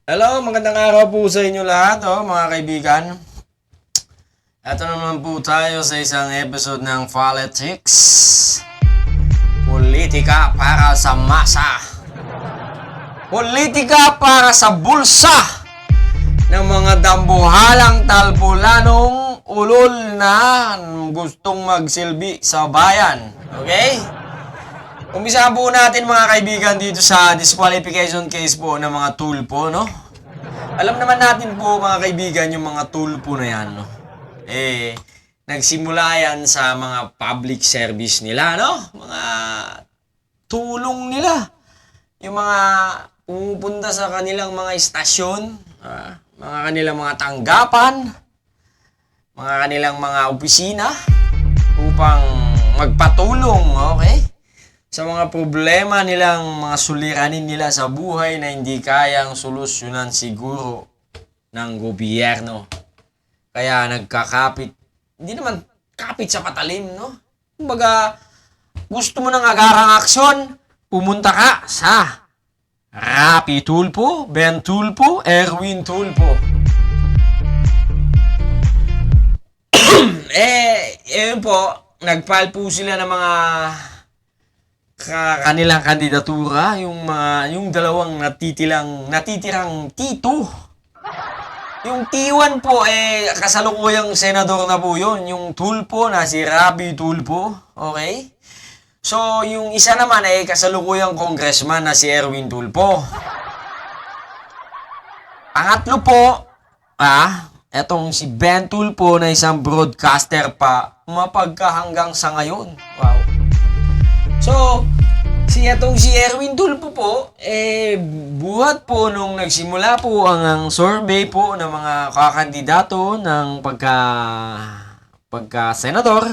Hello, magandang araw po sa inyo lahat, mga kaibigan. Ito naman po tayo sa isang episode ng Politics. Politika para sa masa. Politika para sa bulsa ng mga dambuhalang talpulanong ulol na gustong magsilbi sa bayan. Okay? Umpisahan po natin mga kaibigan dito sa disqualification case po ng mga tulpo, no? Alam naman natin po mga kaibigan yung mga tulpo na yan, no? Nagsimula yan sa mga public service nila, no? Mga tulong nila. Yung mga pumupunta sa kanilang mga istasyon, mga kanilang mga tanggapan, mga kanilang mga opisina upang magpatulong, okay? Sa mga problema nilang mga suliranin nila sa buhay na hindi kayang solusyonan siguro ng gobyerno. Kaya nagkakapit, hindi naman kapit sa patalim, no? Kumbaga, gusto mo ng agarang aksyon, pumunta ka sa Rapi Tulfo, Ben Tulfo, Erwin Tulfo. Yun po, nag-file po sila ng mga kanilang kandidatura, yung dalawang natitirang T2. Yung T1 po kasalukuyang senador na po yun, yung Tulfo na si Rapi Tulfo, okay? So yung isa naman kasalukuyang congressman na si Erwin Tulfo. Pangatlo po, etong si Ben Tulfo na isang broadcaster pa, mapagkahanggang sa ngayon. Wow. So, si Erwin Tulfo po, buhat po nung nagsimula po ang survey po ng mga kakandidato ng pagka-senador,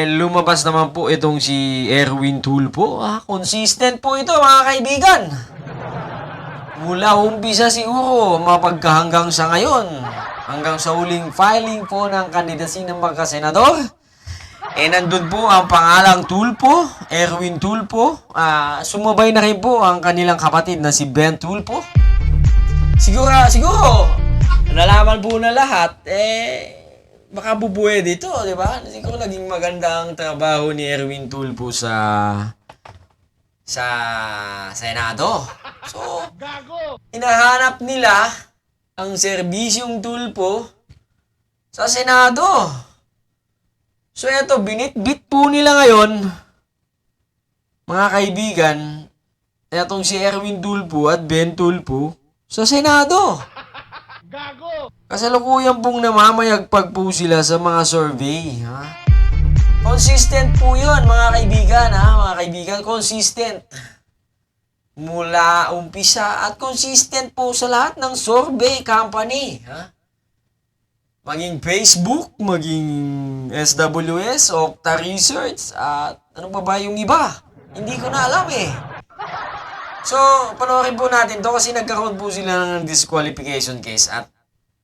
lumabas naman po itong si Erwin Tulfo. Consistent po ito mga kaibigan. Mula umpisa siguro, mapagkahanggang sa ngayon, hanggang sa huling filing po ng kandidacy ng pagka-senador, nandun po ang pangalang Tulfo, Erwin Tulfo. Sumabay na rin po ang kanilang kapatid na si Ben Tulfo. Siguro, nalaman po na lahat, baka bubuhay dito, di ba? Siguro naging magandang trabaho ni Erwin Tulfo sa Senado. So, hinahanap nila ang serbisyong Tulfo sa Senado. So eto, binitbit po nila ngayon, mga kaibigan, etong si Erwin Tulfo at Ben Tulfo sa Senado. Kasalukuyan pong namamayagpag po sila sa mga survey. Consistent po yun, mga kaibigan, mga kaibigan, consistent. Mula umpisa at consistent po sa lahat ng survey company. Maging Facebook, maging SWS, Okta Research, at ano ba yung iba? Hindi ko na alam So, panoorin po natin to kasi nagkaroon po sila ng disqualification case at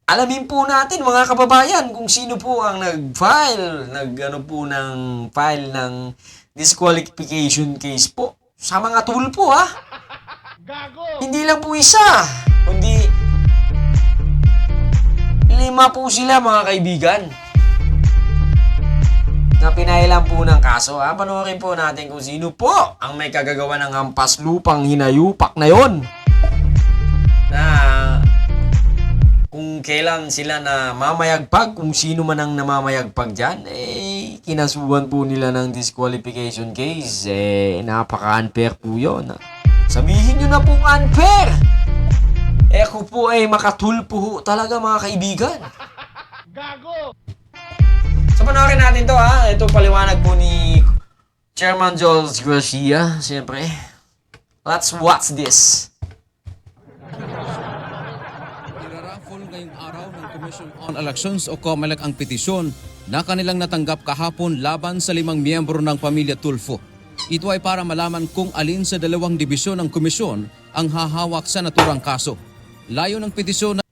alamin po natin mga kababayan kung sino po ang nag-file, ng file ng disqualification case po sa mga tulpo Hindi lang po isa, kundi 5 po sila mga kaibigan na pinailan po ng kaso. Panoorin po natin kung sino po ang may kagagawa ng hampas lupang hinayupak na yon. Na kung kailan sila na mamayagpag, kung sino man ang namamayagpag dyan, kinasuhan po nila ng disqualification case. Napaka-unfair po yun. Sabihin nyo na pong unfair! Ako po makatulpo talaga mga kaibigan. So panoorin natin to Ito paliwanag po ni Chairman Jules Garcia. Siyempre, let's watch this. Iraraffle ngayong araw ng Commission on Elections o COMELEC ang petisyon na kanilang natanggap kahapon laban sa 5 miyembro ng pamilya Tulfo. Ito ay para malaman kung alin sa 2 dibisyon ng komisyon ang hahawak sa naturang kaso. Layo ng petisyon na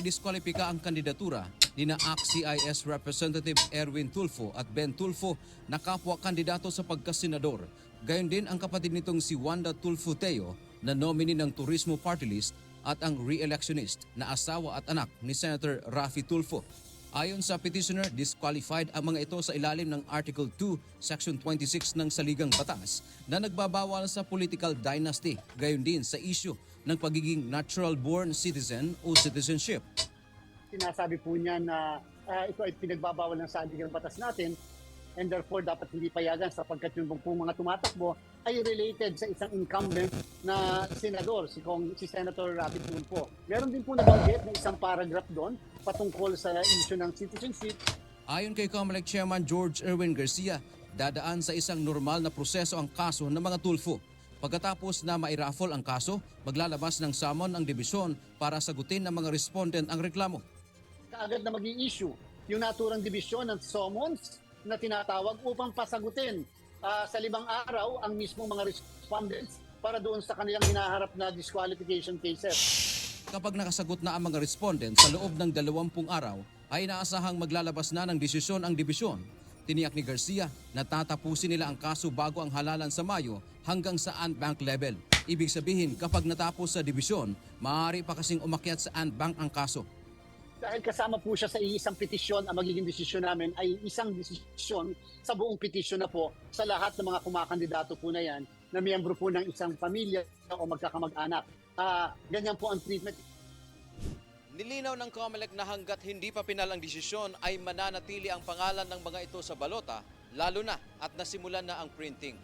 naidiskwalipika ang kandidatura ni na ACT-CIS Representative Erwin Tulfo at Ben Tulfo na kapwa kandidato sa pagkasenador. Gayon din ang kapatid nitong si Wanda Tulfo Teo na nominee ng Turismo Party List at ang re-electionist na asawa at anak ni Senator Raffy Tulfo. Ayon sa petitioner, disqualified ang mga ito sa ilalim ng Article 2, Section 26 ng Saligang Batas na nagbabawal sa political dynasty, gayon din sa issue ng pagiging natural-born citizen o citizenship. Sinasabi po niya na ito ay pinagbabawal ng saligang batas natin and therefore dapat hindi payagan sapagkat yung pong mga tumatakbo ay related sa isang incumbent na senador, si Senator Raffy Tulfo. Meron din po nabanggit na isang paragraph doon patungkol sa issue ng citizenship. Ayon kay COMELEC Chairman George Erwin Garcia, dadaan sa isang normal na proseso ang kaso ng mga Tulfo. Pagkatapos na mairaffle ang kaso, maglalabas ng summon ang dibisyon para sagutin ng mga respondent ang reklamo. Kaagad na mag-i-issue yung naturang dibisyon ng summons na tinatawag upang pasagutin sa 5 araw ang mismong mga respondents para doon sa kanilang hinaharap na disqualification cases. Kapag nakasagot na ang mga respondent sa loob ng 20 araw, ay inaasahang maglalabas na ng desisyon ang dibisyon. Tiniyak ni Garcia na tatapusin nila ang kaso bago ang halalan sa Mayo hanggang sa Ant-Bank level. Ibig sabihin, kapag natapos sa dibisyon, maaari pa kasing umakyat sa Ant-Bank ang kaso. Dahil kasama po siya sa isang petisyon, ang magiging desisyon namin ay isang desisyon sa buong petisyon na po sa lahat ng mga kumakandidato po na yan na miyembro po ng isang pamilya o magkakamag-anak. Ganyan po ang treatment. Nilinaw ng COMELEC na hanggat hindi pa pinal ang desisyon ay mananatili ang pangalan ng mga ito sa balota, lalo na at nasimulan na ang printing.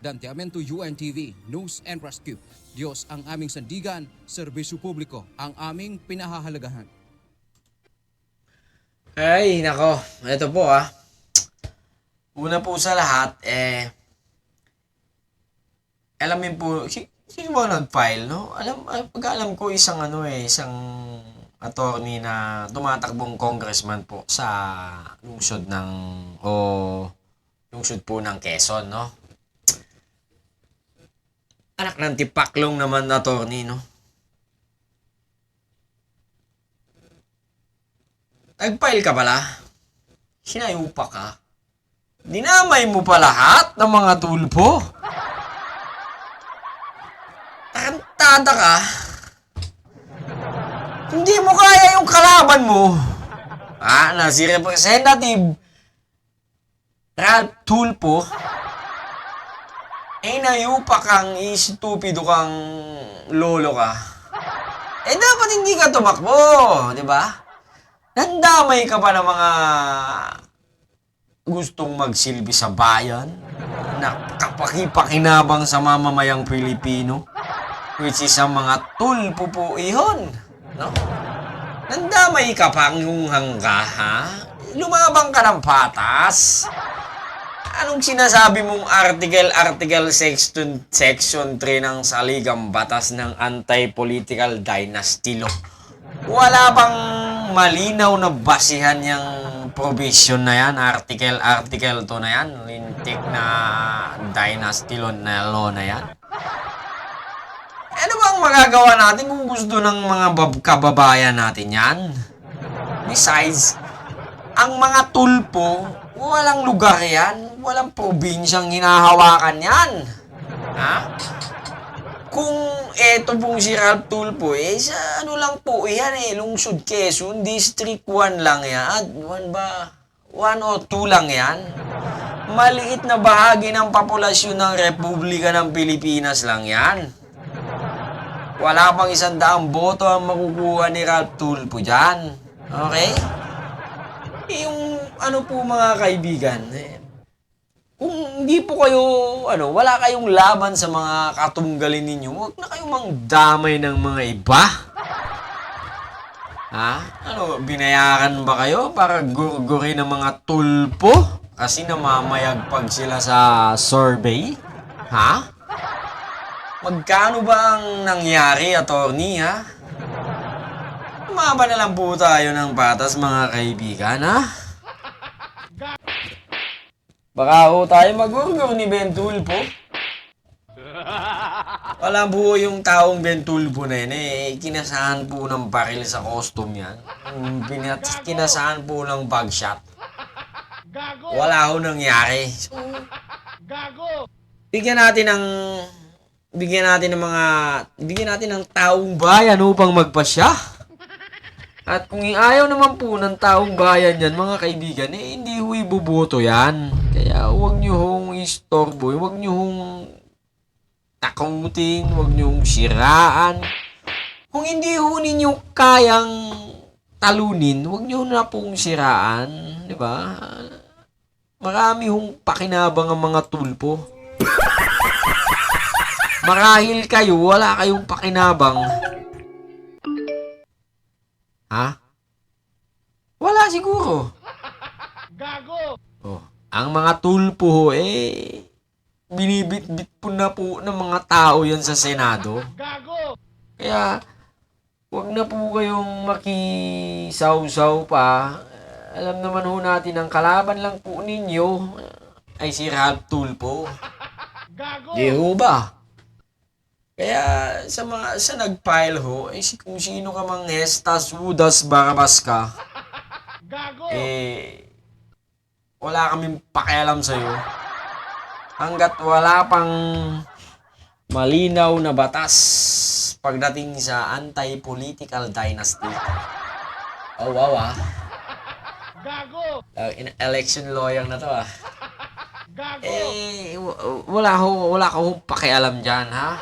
Dante Amento, UNTV, News and Rescue. Diyos ang aming sandigan, serbisyo publiko ang aming pinahahalagahan. Ay, nako. Ito po Una po sa lahat, alamin po, sino ba nag-file, no? Pag-alam ko isang attorney na tumatakbong congressman po sa lungsod lungsod po ng Quezon, no? Anak ng tipaklong naman na attorney, no? Nag-file ka pala? Sinayupa ka? Dinamay mo pa lahat ng mga tulpo? Tarantada ka? Hindi mo kaya yung kalaban mo? Na si Representative Ralph Tulfo? Nayupa kang stupido kang lolo ka. Dapat hindi ka tumakbo, di ba? Nandamay ka pa ng mga gustong magsilbi sa bayan, na kapakipakinabang sa mamamayang Pilipino, which is ang mga tulpo po iyon, no? Nandamay ka pang yung hangga, Lumabang ka ng patas. Anong sinasabi mong article section 3 ng Saligang Batas ng Anti-Political Dynasty Law? Wala bang malinaw na basihan yung provision na yan, article 2 na yan, lintik na dynasty law na yan? Ano bang magagawa natin kung gusto ng mga kababayan natin yan? Besides, ang mga tulpo, walang lugar yan, walang probinsyang hinahawakan yan. Kung eto pong si Ralph Tulfo, sa lang po yan Lungsod Quezon, District 1 lang yan. 1 o 2 lang yan. Maliit na bahagi ng populasyon ng Republika ng Pilipinas lang yan. Wala pang 100 boto ang makukuha ni Ralph Tulfo dyan. Okay? Yung po mga kaibigan, kung hindi po kayo, wala kayong laban sa mga katunggalin ninyo, huwag na kayong mangdamay ng mga iba. Binayaran ba kayo para gurgurin ng mga tulpo? Kasi namamayagpag sila sa survey? Magkano ba ang nangyari, attorney, Umaba na lang po tayo ng patas, mga kaibigan, Baka tayo magurgur ni Ben Tulfo. Wala po yung taong Bentulfo na yun eh. Kinasahan po ng baril sa custom yan. Kinasahan po ng bagshot. Wala ho nangyari. So, bigyan natin ng taong bayan upang magpasya. At kung ayaw naman po ng taong bayan yan, mga kaibigan, eh, hindi ho iboboto yan. Kaya huwag nyo hong istorbo, huwag nyo hong takutin, huwag nyo hong siraan. Kung hindi ho ninyo kayang talunin, huwag nyo na pong siraan. Di ba? Marami hong pakinabang ang mga tulpo. Marahil kayo, wala kayong pakinabang. Ha? Wala siguro. Gago! Oh, ang mga tulpo ho, eh, binibit-bit po na po ng mga tao yan sa Senado. Gago! Kaya, wag na po kayong makisaw-saw pa. Alam naman ho natin, ang kalaban lang po ninyo ay si Ralph Tulfo. Gago! Di ho ba? Kaya sa nag-file ho, kung sino ka mang Hestas, Judas, Barabas ka, wala kaming pakialam sa'yo. Hanggat wala pang malinaw na batas pagdating sa anti-political dynasty. Oh, wow ah. Election lawyer na to ah. Wala ka hong pakialam dyan ha.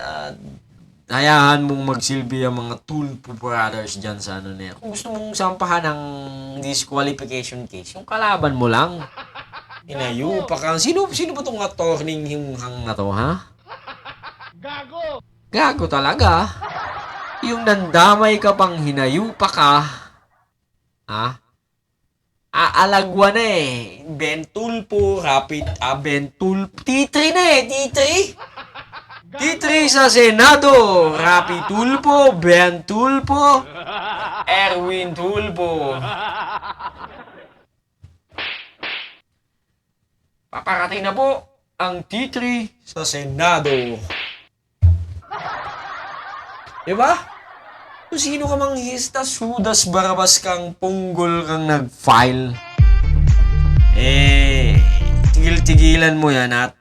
At hayaan mong magsilbi ang mga Tulfo brothers dyan sa ano na yan. Kung gusto mong sampahan ng disqualification case, yung kalaban mo lang. Inayupa ka. Sino ba tong attorney hinghang na to, ha? Gago talaga. Yung nandamay ka pang hinayupa ka. Ha? Aalagwa na eh. Bentulfo, Bentulfo. T3 na eh, T3. T3 sa Senado, Rapi Tulfo, Ben Tulfo, Erwin Tulfo. Paparating na po ang T3 sa Senado. Diba? Kung sino ka mang Hestas, Judas, Barabas kang punggol kang nag-file, tigil-tigilan mo yan at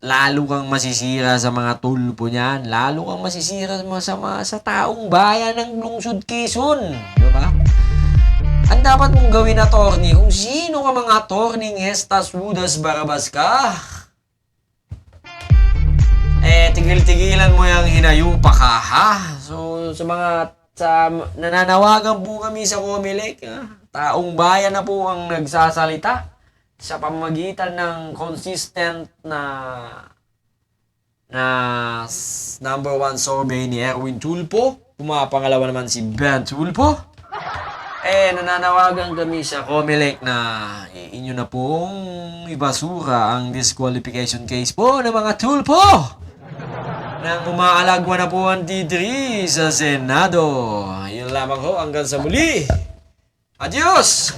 lalo kang masisira sa mga tulpo niyan. Lalo kang masisira sa taong bayan ng lungsod Quezon. Di ba? Ang dapat mong gawin, attorney, kung sino ka mga attorney Hestas, Judas, Barabas ka, tigil-tigilan mo yung hinayupa ka, ha? So, nananawagan po kami sa Comelec, ha? Taong bayan na po ang nagsasalita sa pamamagitan ng consistent na number 1 survey ni Erwin Tulfo. Pumapangalawa naman si Ben Tulfo. Nananawagan kami sa Comelec na inyo na pong ibasura ang disqualification case po ng mga Tulfo nang umaalagwa na po ang T3 sa Senado. Yun lamang ho, hanggang sa muli. Adios!